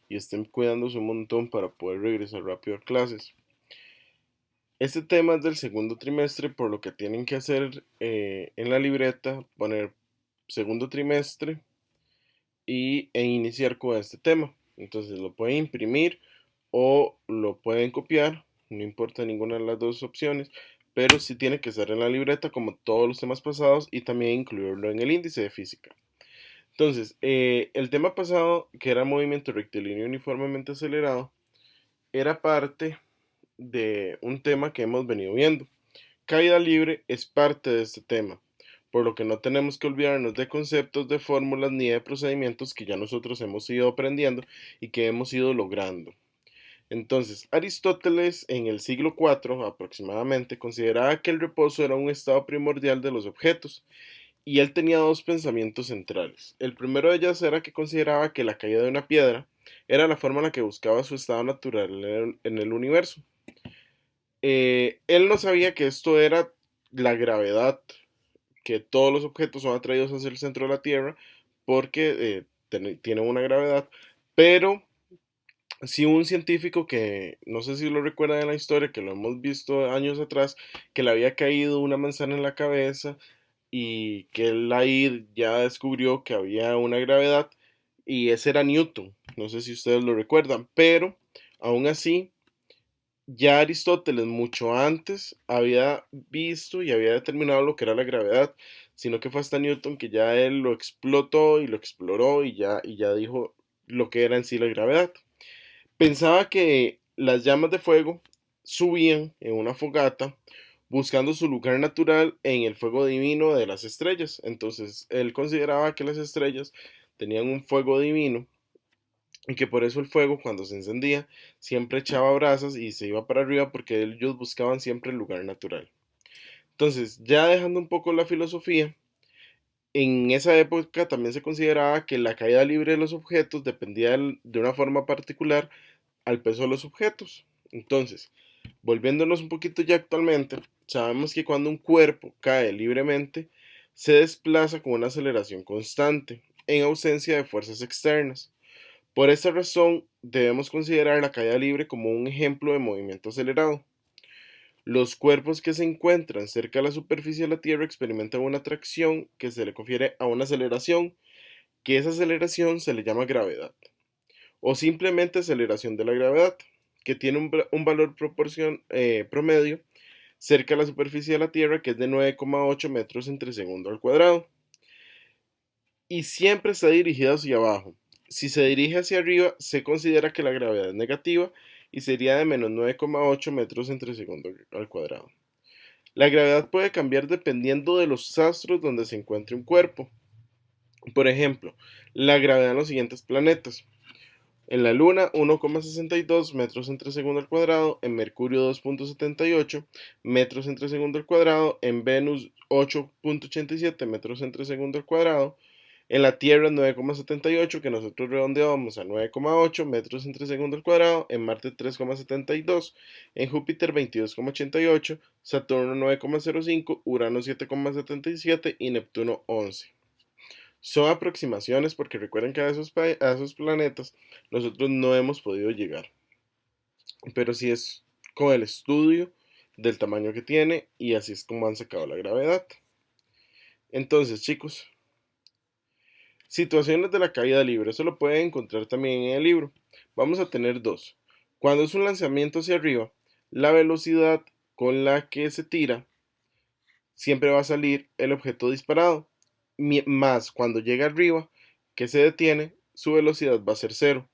y estén cuidándose un montón para poder regresar rápido a clases. Este tema es del segundo trimestre, por lo que tienen que hacer en la libreta, poner segundo trimestre e iniciar con este tema. Entonces lo pueden imprimir o lo pueden copiar, no importa ninguna de las dos opciones, pero sí tiene que estar en la libreta como todos los temas pasados y también incluirlo en el índice de física. Entonces, el tema pasado, que era movimiento rectilíneo uniformemente acelerado, era parte de un tema que hemos venido viendo. Caída libre es parte de este tema, por lo que no tenemos que olvidarnos de conceptos, de fórmulas ni de procedimientos que ya nosotros hemos ido aprendiendo y que hemos ido logrando. Entonces, Aristóteles en el siglo IV aproximadamente consideraba que el reposo era un estado primordial de los objetos y él tenía dos pensamientos centrales. El primero de ellas era que consideraba que la caída de una piedra era la forma en la que buscaba su estado natural en el universo. Él no sabía que esto era la gravedad, que todos los objetos son atraídos hacia el centro de la Tierra porque tienen una gravedad, pero sí un científico que no sé si lo recuerdan en la historia, que lo hemos visto años atrás, que le había caído una manzana en la cabeza y que él ahí ya descubrió que había una gravedad y ese era Newton. No sé si ustedes lo recuerdan, pero aún así ya Aristóteles mucho antes había visto y había determinado lo que era la gravedad, sino que fue hasta Newton que ya él lo explotó y lo exploró y ya dijo lo que era en sí la gravedad. Pensaba que las llamas de fuego subían en una fogata buscando su lugar natural en el fuego divino de las estrellas. Entonces él consideraba que las estrellas tenían un fuego divino y que por eso el fuego cuando se encendía siempre echaba brasas y se iba para arriba porque ellos buscaban siempre el lugar natural. Entonces, ya dejando un poco la filosofía, en esa época también se consideraba que la caída libre de los objetos dependía de una forma particular al peso de los objetos. Entonces, volviéndonos un poquito ya actualmente, sabemos que cuando un cuerpo cae libremente, se desplaza con una aceleración constante, en ausencia de fuerzas externas. Por esta razón, debemos considerar la caída libre como un ejemplo de movimiento acelerado. Los cuerpos que se encuentran cerca de la superficie de la Tierra experimentan una atracción que se le confiere a una aceleración, que esa aceleración se le llama gravedad, o simplemente aceleración de la gravedad, que tiene un valor promedio cerca de la superficie de la Tierra, que es de 9,8 metros entre segundo al cuadrado, y siempre está dirigida hacia abajo. Si se dirige hacia arriba, se considera que la gravedad es negativa y sería de menos 9,8 metros entre segundo al cuadrado. La gravedad puede cambiar dependiendo de los astros donde se encuentre un cuerpo. Por ejemplo, la gravedad en los siguientes planetas. En la Luna 1,62 metros entre segundo al cuadrado, en Mercurio 2,78 metros entre segundo al cuadrado, en Venus 8,87 metros entre segundo al cuadrado, en la Tierra 9,78 que nosotros redondeamos a 9,8 metros entre segundo al cuadrado, en Marte 3,72, en Júpiter 22,88, Saturno 9,05, Urano 7,77 y Neptuno 11. Son aproximaciones porque recuerden que a esos planetas nosotros no hemos podido llegar, pero sí es con el estudio del tamaño que tiene y así es como han sacado la gravedad. Entonces, chicos, situaciones de la caída libre, eso lo pueden encontrar también en el libro. Vamos a tener dos. Cuando es un lanzamiento hacia arriba, la velocidad con la que se tira siempre va a salir el objeto disparado, más cuando llega arriba, que se detiene, su velocidad va a ser cero.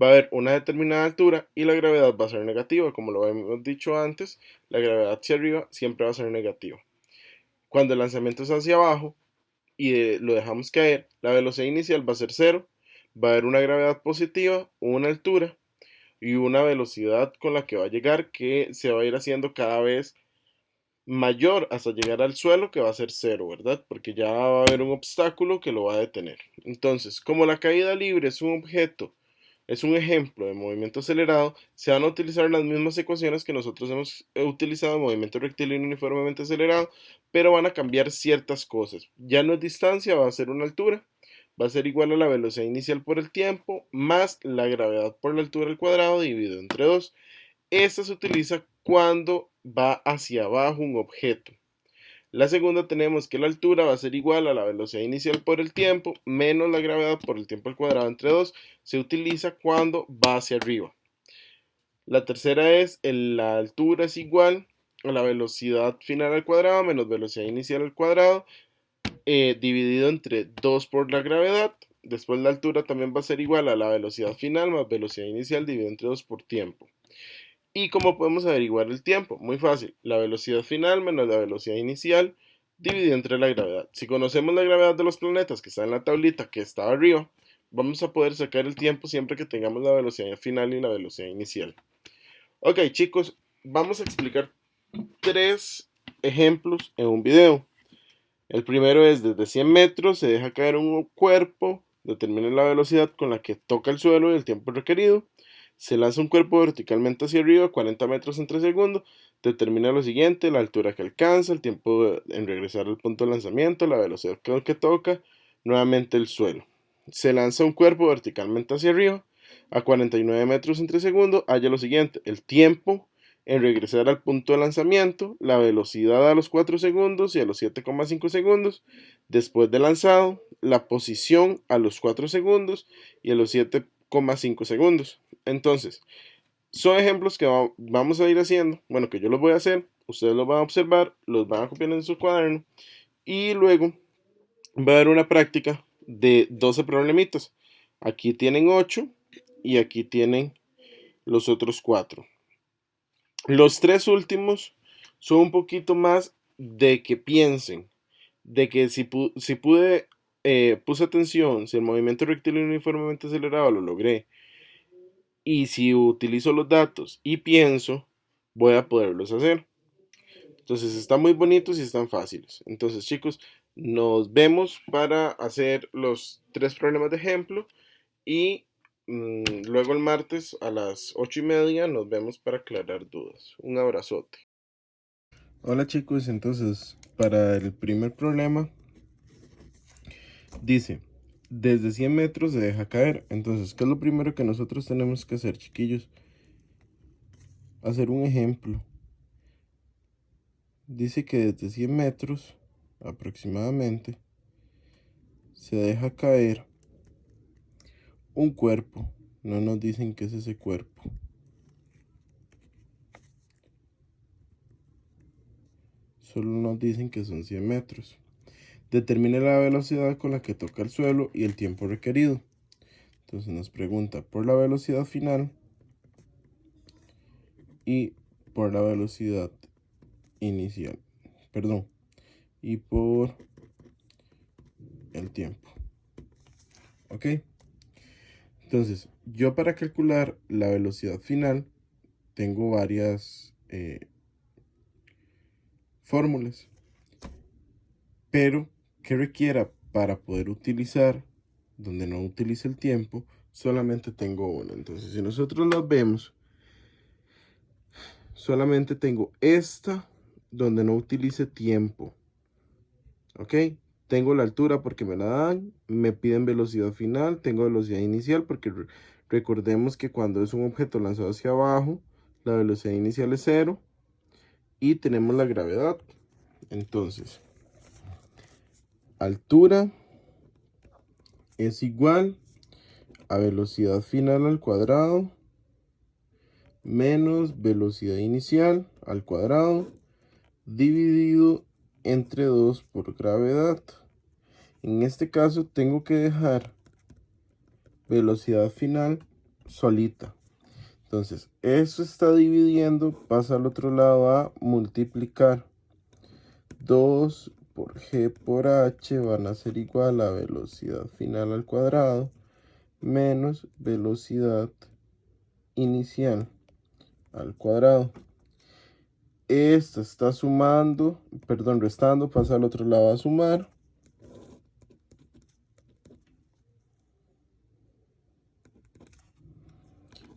Va a haber una determinada altura y la gravedad va a ser negativa. Como lo hemos dicho antes, la gravedad hacia arriba siempre va a ser negativa. Cuando el lanzamiento es hacia abajo y lo dejamos caer, la velocidad inicial va a ser cero. Va a haber una gravedad positiva, una altura y una velocidad con la que va a llegar que se va a ir haciendo cada vez mayor hasta llegar al suelo, que va a ser cero, ¿verdad? Porque ya va a haber un obstáculo que lo va a detener. Entonces, como la caída libre es un objeto, es un ejemplo de movimiento acelerado, se van a utilizar las mismas ecuaciones que nosotros hemos utilizado en movimiento rectilíneo uniformemente acelerado, pero van a cambiar ciertas cosas. Ya no es distancia, va a ser una altura, va a ser igual a la velocidad inicial por el tiempo más la gravedad por la altura al cuadrado dividido entre 2. Esta se utiliza cuando va hacia abajo un objeto. La segunda tenemos que la altura va a ser igual a la velocidad inicial por el tiempo menos la gravedad por el tiempo al cuadrado entre 2. Se utiliza cuando va hacia arriba. La tercera es la altura es igual a la velocidad final al cuadrado menos velocidad inicial al cuadrado dividido entre 2 por la gravedad. Después la altura también va a ser igual a la velocidad final más velocidad inicial dividido entre 2 por tiempo. ¿Y cómo podemos averiguar el tiempo? Muy fácil, la velocidad final menos la velocidad inicial dividido entre la gravedad. Si conocemos la gravedad de los planetas que está en la tablita que está arriba, vamos a poder sacar el tiempo siempre que tengamos la velocidad final y la velocidad inicial. Ok, chicos, vamos a explicar 3 ejemplos en un video. El primero es desde 100 metros se deja caer un cuerpo, determina la velocidad con la que toca el suelo y el tiempo requerido. Se lanza un cuerpo verticalmente hacia arriba, 40 metros en 3 segundos. Determina lo siguiente: la altura que alcanza, el tiempo en regresar al punto de lanzamiento, la velocidad con que toca, nuevamente el suelo. Se lanza un cuerpo verticalmente hacia arriba a 49 metros en 3 segundos. Halla lo siguiente: el tiempo en regresar al punto de lanzamiento, la velocidad a los 4 segundos y a los 7,5 segundos después de lanzado, la posición a los 4 segundos y a los 7,5 segundos. Entonces, son ejemplos que vamos a ir haciendo, bueno, que yo los voy a hacer, ustedes los van a observar, los van a copiar en su cuaderno y luego va a haber una práctica de 12 problemitas. Aquí tienen 8 y aquí tienen los otros 4. Los 3 últimos son un poquito más de que piensen, de que si puse atención, si el movimiento rectilíneo uniformemente acelerado lo logré, y si utilizo los datos y pienso, voy a poderlos hacer. Entonces están muy bonitos y están fáciles. Entonces, chicos, nos vemos para hacer los 3 problemas de ejemplo y luego el martes a las 8:30 nos vemos para aclarar dudas. Un abrazote. Hola chicos, entonces para el primer problema dice, desde 100 metros se deja caer. Entonces, ¿qué es lo primero que nosotros tenemos que hacer, chiquillos? Hacer un ejemplo. Dice que desde 100 metros aproximadamente se deja caer un cuerpo. No nos dicen qué es ese cuerpo. Solo nos dicen que son 100 metros. Determine la velocidad con la que toca el suelo y el tiempo requerido. Entonces nos pregunta por la velocidad final y por la velocidad inicial. Perdón. Y por el tiempo. ¿Ok? Entonces, yo para calcular la velocidad final tengo varias fórmulas. Pero que requiera para poder utilizar, donde no utilice el tiempo, solamente tengo una. Entonces, si nosotros las vemos, solamente tengo esta donde no utilice tiempo. ¿Ok? Tengo la altura porque me la dan, me piden velocidad final, tengo velocidad inicial porque recordemos que cuando es un objeto lanzado hacia abajo, la velocidad inicial es 0 y tenemos la gravedad. Entonces, altura es igual a velocidad final al cuadrado menos velocidad inicial al cuadrado dividido entre 2 por gravedad. En este caso tengo que dejar velocidad final solita. Entonces, eso está dividiendo, pasa al otro lado a multiplicar. 2 por g por h van a ser igual a velocidad final al cuadrado menos velocidad inicial al cuadrado. Esta está sumando, perdón, restando, pasa al otro lado a sumar.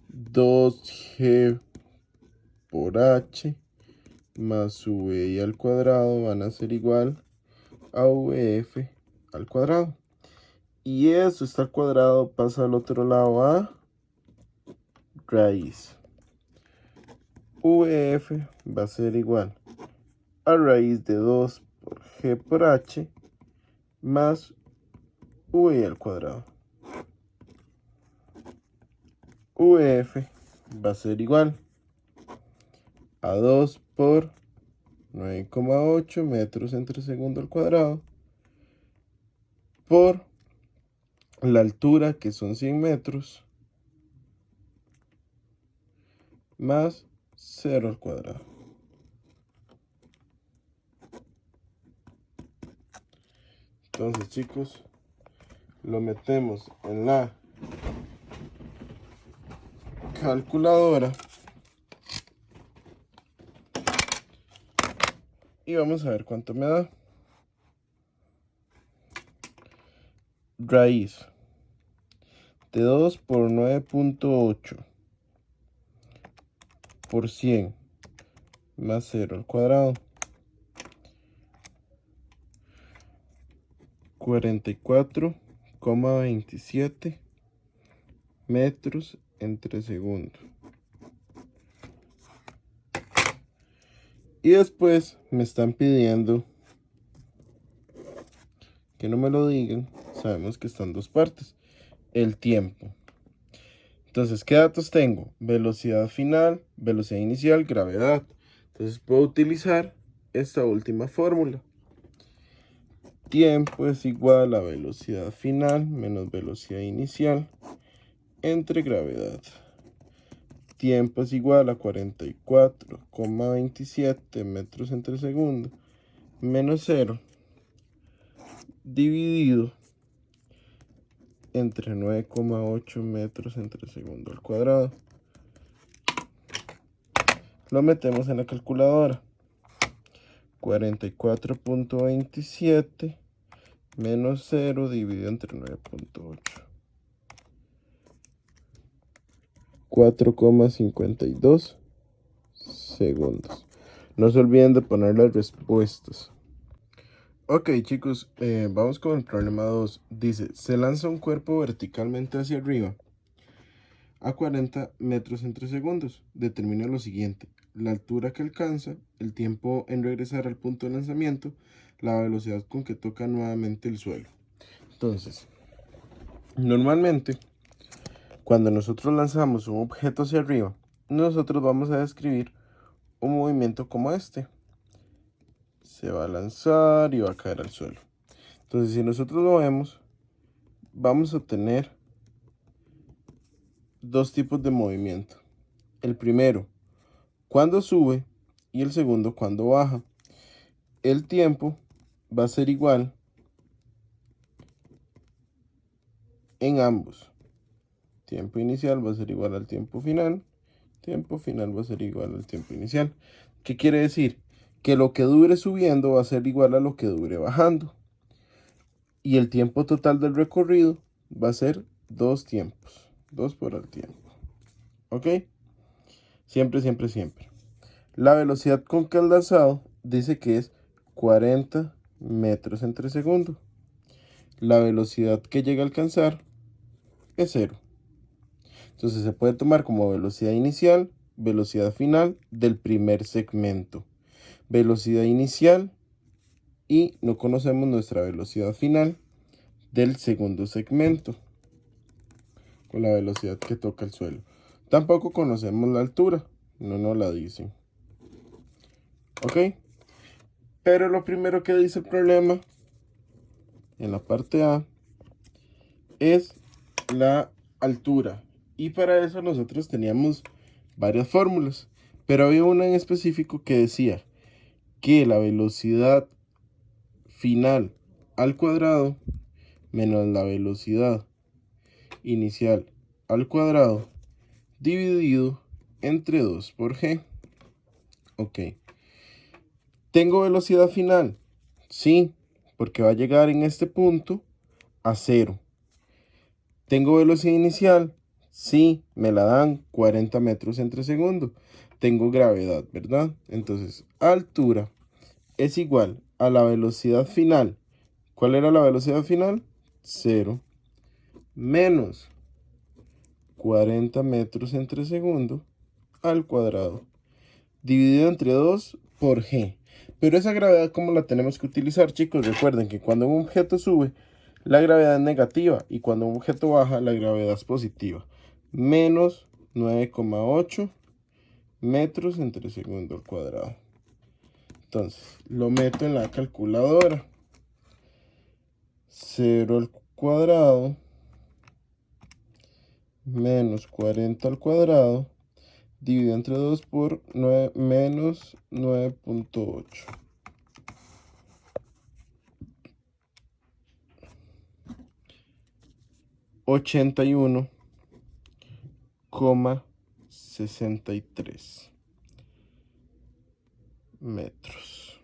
Dos g por h más vi al cuadrado van a ser igual a vf al cuadrado. Y eso está al cuadrado, pasa al otro lado a raíz. VF va a ser igual a raíz de 2 por G por H más V al cuadrado. VF va a ser igual a 2 por 9,8 metros entre segundo al cuadrado por la altura, que son 100 metros, más 0 al cuadrado. Entonces, chicos, lo metemos en la calculadora y vamos a ver cuánto me da. Raíz de 2 por 9,8 por 100 más 0 al cuadrado. 44,27 metros entre segundo. Y después me están pidiendo que no me lo digan. Sabemos que están dos partes. El tiempo. Entonces, ¿qué datos tengo? Velocidad final, velocidad inicial, gravedad. Entonces puedo utilizar esta última fórmula. Tiempo es igual a velocidad final menos velocidad inicial entre gravedad. Tiempo es igual a 44,27 metros entre segundo menos 0 dividido entre 9,8 metros entre segundo al cuadrado. Lo metemos en la calculadora. 44,27 menos 0 dividido entre 9,8. 4,52 segundos. No se olviden de poner las respuestas. Ok, chicos, vamos con el problema 2. Dice, se lanza un cuerpo verticalmente hacia arriba a 40 metros entre segundos. Determina lo siguiente: la altura que alcanza, el tiempo en regresar al punto de lanzamiento, la velocidad con que toca nuevamente el suelo. Entonces, normalmente, cuando nosotros lanzamos un objeto hacia arriba, nosotros vamos a describir un movimiento como este. Se va a lanzar y va a caer al suelo. Entonces, si nosotros lo vemos, vamos a tener dos tipos de movimiento. El primero, cuando sube, y el segundo, cuando baja. El tiempo va a ser igual en ambos. Tiempo inicial va a ser igual al tiempo final. Tiempo final va a ser igual al tiempo inicial. ¿Qué quiere decir? Que lo que dure subiendo va a ser igual a lo que dure bajando. Y el tiempo total del recorrido va a ser 2 tiempos. 2 por el tiempo. ¿Ok? Siempre, siempre, siempre. La velocidad con que el lanzado dice que es 40 metros entre segundo. La velocidad que llega a alcanzar es 0. Entonces se puede tomar como velocidad inicial, velocidad final del primer segmento. Velocidad inicial y no conocemos nuestra velocidad final del segundo segmento con la velocidad que toca el suelo. Tampoco conocemos la altura, no nos la dicen. ¿Ok? Pero lo primero que dice el problema en la parte A es la altura. Y para eso nosotros teníamos varias fórmulas. Pero había una en específico que decía que la velocidad final al cuadrado menos la velocidad inicial al cuadrado dividido entre 2 por g. Ok. ¿Tengo velocidad final? Sí, porque va a llegar en este punto a 0. ¿Tengo velocidad inicial? Sí, me la dan 40 metros entre segundo. Tengo gravedad, ¿verdad? Entonces, altura es igual a la velocidad final. ¿Cuál era la velocidad final? 0. menos 40 metros entre segundo al cuadrado, dividido entre 2 por g. Pero esa gravedad, ¿cómo la tenemos que utilizar, chicos? Recuerden que cuando un objeto sube, la gravedad es negativa, y cuando un objeto baja, la gravedad es positiva. Menos 9,8 metros entre segundo al cuadrado. Entonces, lo meto en la calculadora. 0 al cuadrado menos 40 al cuadrado dividido entre 2 por 9, menos 9,8. 81,63 metros.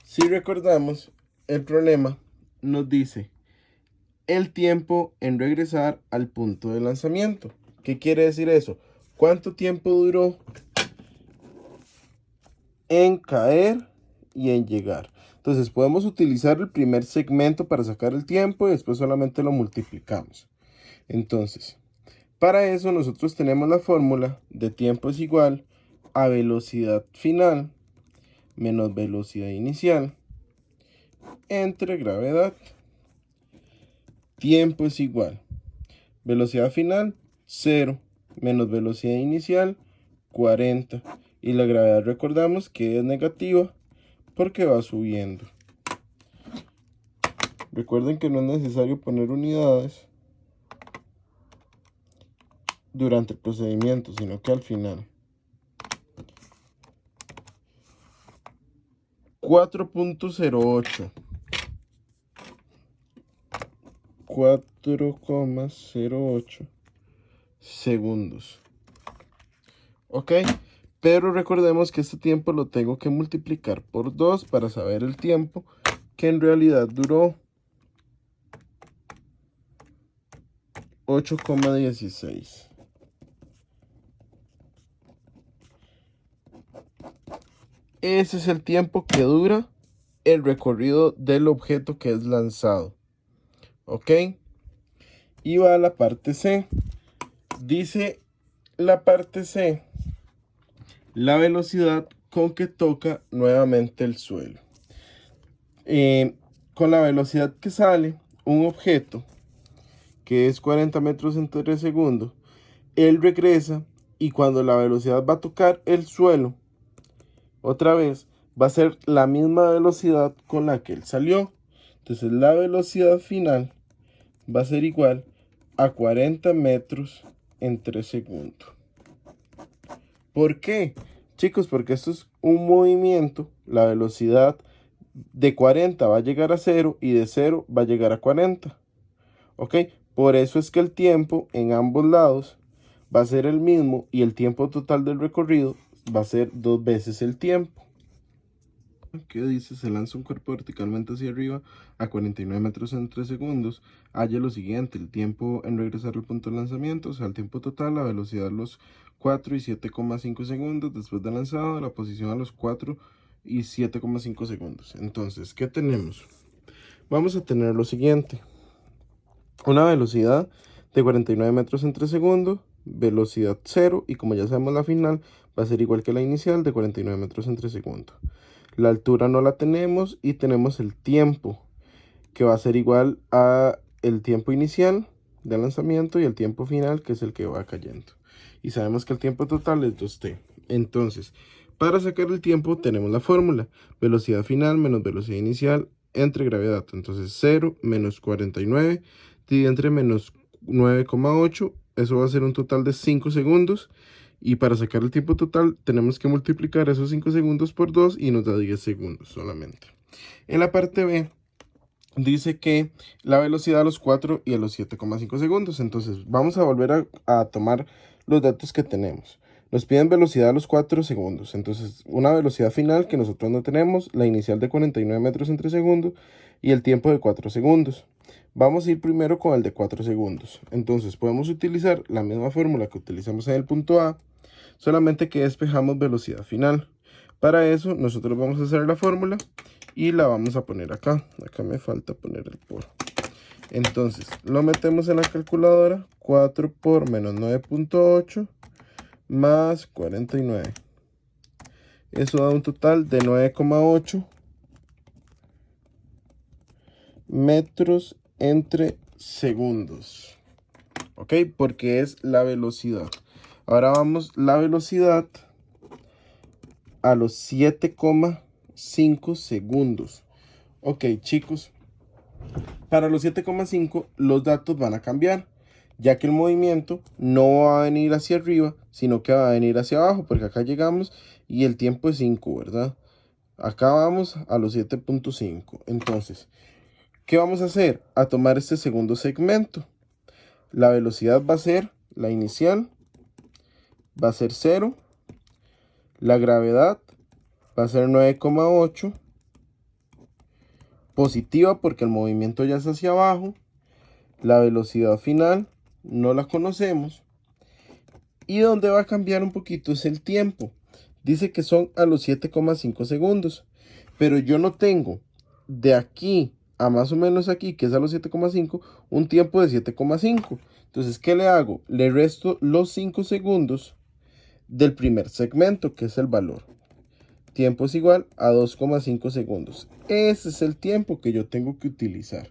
Si recordamos, el problema nos dice el tiempo en regresar al punto de lanzamiento. ¿Qué quiere decir eso? ¿Cuánto tiempo duró en caer y en llegar? Entonces podemos utilizar el primer segmento para sacar el tiempo y después solamente lo multiplicamos. Entonces, para eso nosotros tenemos la fórmula de tiempo es igual a velocidad final menos velocidad inicial entre gravedad. Tiempo es igual velocidad final 0 menos velocidad inicial 40. Y la gravedad recordamos que es negativa porque va subiendo. Recuerden que no es necesario poner unidades durante el procedimiento, sino que al final. 4,08 4,08 segundos. Ok, pero recordemos que este tiempo lo tengo que multiplicar por 2 para saber el tiempo que en realidad duró. 8,16. Ese es el tiempo que dura el recorrido del objeto que es lanzado. ¿Ok? Y va a la parte C. Dice la parte C, la velocidad con que toca nuevamente el suelo. Con la velocidad que sale un objeto, que es 40 metros entre segundo, él regresa y cuando la velocidad va a tocar el suelo, otra vez, va a ser la misma velocidad con la que él salió. Entonces la velocidad final va a ser igual a 40 metros entre segundo. ¿Por qué? Chicos, porque esto es un movimiento, la velocidad de 40 va a llegar a 0 y de 0 va a llegar a 40. ¿Ok? Por eso es que el tiempo en ambos lados va a ser el mismo y el tiempo total del recorrido va a ser 2 veces el tiempo. ¿Qué dice? Se lanza un cuerpo verticalmente hacia arriba a 49 metros entre segundos. Haya lo siguiente: el tiempo en regresar al punto de lanzamiento, o sea, el tiempo total, la velocidad a los 4 y 7,5 segundos después de lanzado, la posición a los 4 y 7,5 segundos. Entonces, ¿qué tenemos? Vamos a tener lo siguiente: una velocidad de 49 metros entre segundos, velocidad 0, y como ya sabemos la final va a ser igual que la inicial de 49 metros entre segundos. La altura no la tenemos y tenemos el tiempo, que va a ser igual a el tiempo inicial de lanzamiento y el tiempo final, que es el que va cayendo. Y sabemos que el tiempo total es 2t. Entonces, para sacar el tiempo tenemos la fórmula: velocidad final menos velocidad inicial entre gravedad. Entonces 0 menos 49 dividido entre menos 9,8. Eso va a ser un total de 5 segundos. Y para sacar el tiempo total tenemos que multiplicar esos 5 segundos por 2 y nos da 10 segundos solamente. En la parte B dice que la velocidad a los 4 y a los 7,5 segundos. Entonces vamos a volver a tomar los datos que tenemos. Nos piden velocidad a los 4 segundos. Entonces una velocidad final que nosotros no tenemos, la inicial de 49 metros entre segundos y el tiempo de 4 segundos. Vamos a ir primero con el de 4 segundos. Entonces podemos utilizar la misma fórmula que utilizamos en el punto A, solamente que despejamos velocidad final. Para eso nosotros vamos a hacer la fórmula y la vamos a poner acá. Acá me falta poner el por. Entonces lo metemos en la calculadora. 4 por menos 9.8 más 49. Eso da un total de 9,8 metros entre segundos. ¿Ok? Porque es la velocidad. Ahora vamos la velocidad a los 7,5 segundos. Ok, chicos. Para los 7,5 los datos van a cambiar, ya que el movimiento no va a venir hacia arriba, sino que va a venir hacia abajo, porque acá llegamos y el tiempo es 5, ¿verdad? Acá vamos a los 7,5. Entonces, ¿qué vamos a hacer? A tomar este segundo segmento. La velocidad va a ser, la inicial, va a ser 0. La gravedad va a ser 9,8. Positiva porque el movimiento ya es hacia abajo. La velocidad final no la conocemos. Y donde va a cambiar un poquito es el tiempo. Dice que son a los 7,5 segundos. Pero yo no tengo de aquí a más o menos aquí, que es a los 7,5, un tiempo de 7,5. Entonces, ¿qué le hago? Le resto los 5 segundos del primer segmento, que es el valor. Tiempo es igual a 2,5 segundos. Ese es el tiempo que yo tengo que utilizar.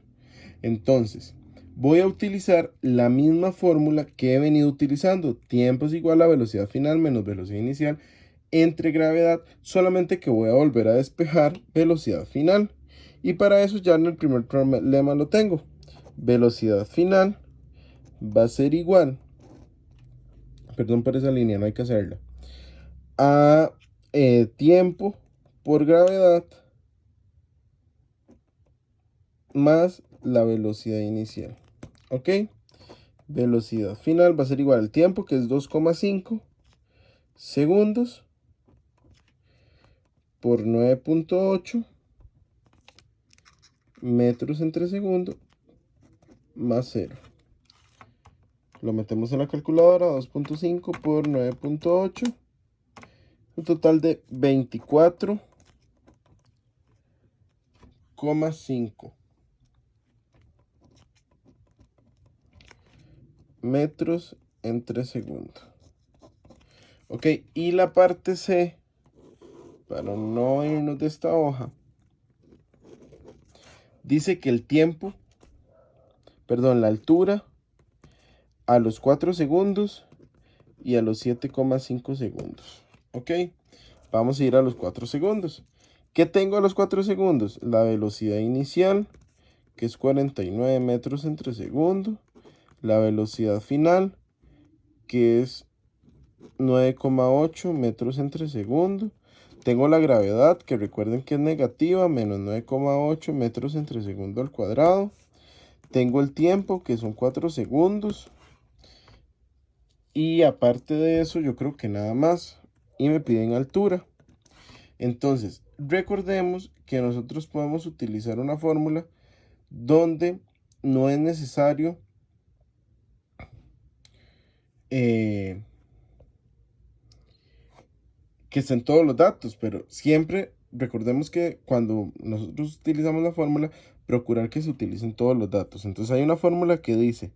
Entonces, voy a utilizar la misma fórmula que he venido utilizando. Tiempo es igual a velocidad final menos velocidad inicial entre gravedad, solamente que voy a volver a despejar velocidad final. Y para eso ya en el primer problema lo tengo. Velocidad final va a ser igual, perdón por esa línea, no hay que hacerla, a tiempo por gravedad más la velocidad inicial. ¿Ok? Velocidad final va a ser igual al tiempo, que es 2,5 segundos, por 9,8 metros entre segundo, más 0. Lo metemos en la calculadora. 2,5 por 9,8. Un total de 24,5 metros entre segundo. Ok, y la parte C, para no irnos de esta hoja, dice que el tiempo, perdón, la altura a los 4 segundos y a los 7,5 segundos. Ok, vamos a ir a los 4 segundos. ¿Qué tengo a los 4 segundos? La velocidad inicial, que es 49 metros entre segundo. La velocidad final, que es 9,8 metros entre segundo. Tengo la gravedad, que recuerden que es negativa, menos 9,8 metros entre segundo al cuadrado. Tengo el tiempo, que son 4 segundos. Y aparte de eso, yo creo que nada más. Y me piden altura. Entonces, recordemos que nosotros podemos utilizar una fórmula donde no es necesario que estén todos los datos, pero siempre recordemos que cuando nosotros utilizamos la fórmula, procurar que se utilicen todos los datos. Entonces hay una fórmula que dice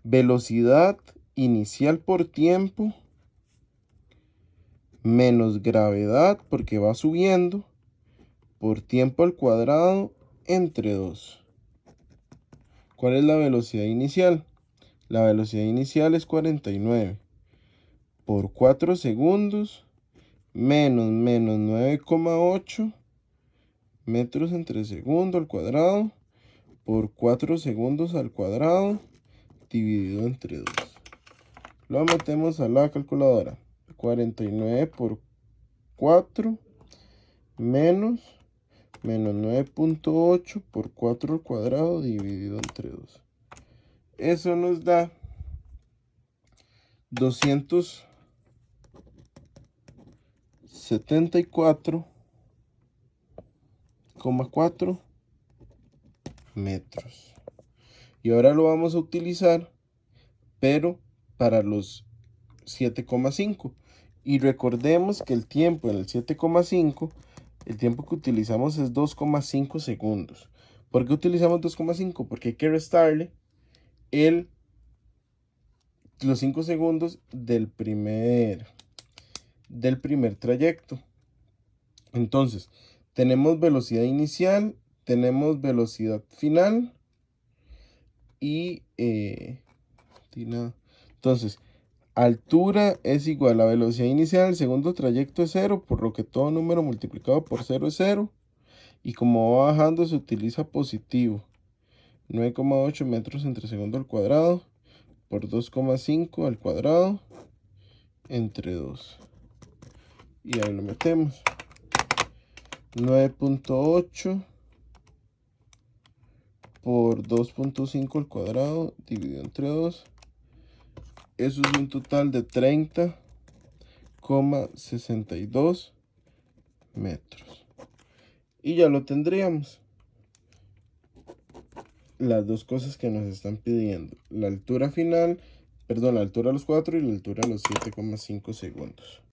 velocidad inicial por tiempo menos gravedad, porque va subiendo, por tiempo al cuadrado entre 2. ¿Cuál es la velocidad inicial? La velocidad inicial es 49 por 4 segundos menos 9,8 metros entre segundo al cuadrado por 4 segundos al cuadrado dividido entre 2. Lo metemos a la calculadora. 49 por 4 menos 9,8 por 4 al cuadrado dividido entre 2. Eso nos da 274,4 metros. Y ahora lo vamos a utilizar, pero para los 7,5. Y recordemos que el tiempo en el 7,5, el tiempo que utilizamos es 2,5 segundos. ¿Por qué utilizamos 2,5? Porque hay que restarle los 5 segundos del primer trayecto. Entonces, tenemos velocidad inicial, tenemos velocidad final y entonces, altura es igual a velocidad inicial, el segundo trayecto es 0, por lo que todo número multiplicado por 0 es 0. Y como va bajando se utiliza positivo. 9,8 metros entre segundo al cuadrado por 2,5 al cuadrado entre 2. Y ahí lo metemos. 9,8 por 2,5 al cuadrado dividido entre 2. Eso es un total de 30,62 metros. Y ya lo tendríamos. Las dos cosas que nos están pidiendo. La altura final, perdón, la altura a los 4 y la altura a los 7,5 segundos.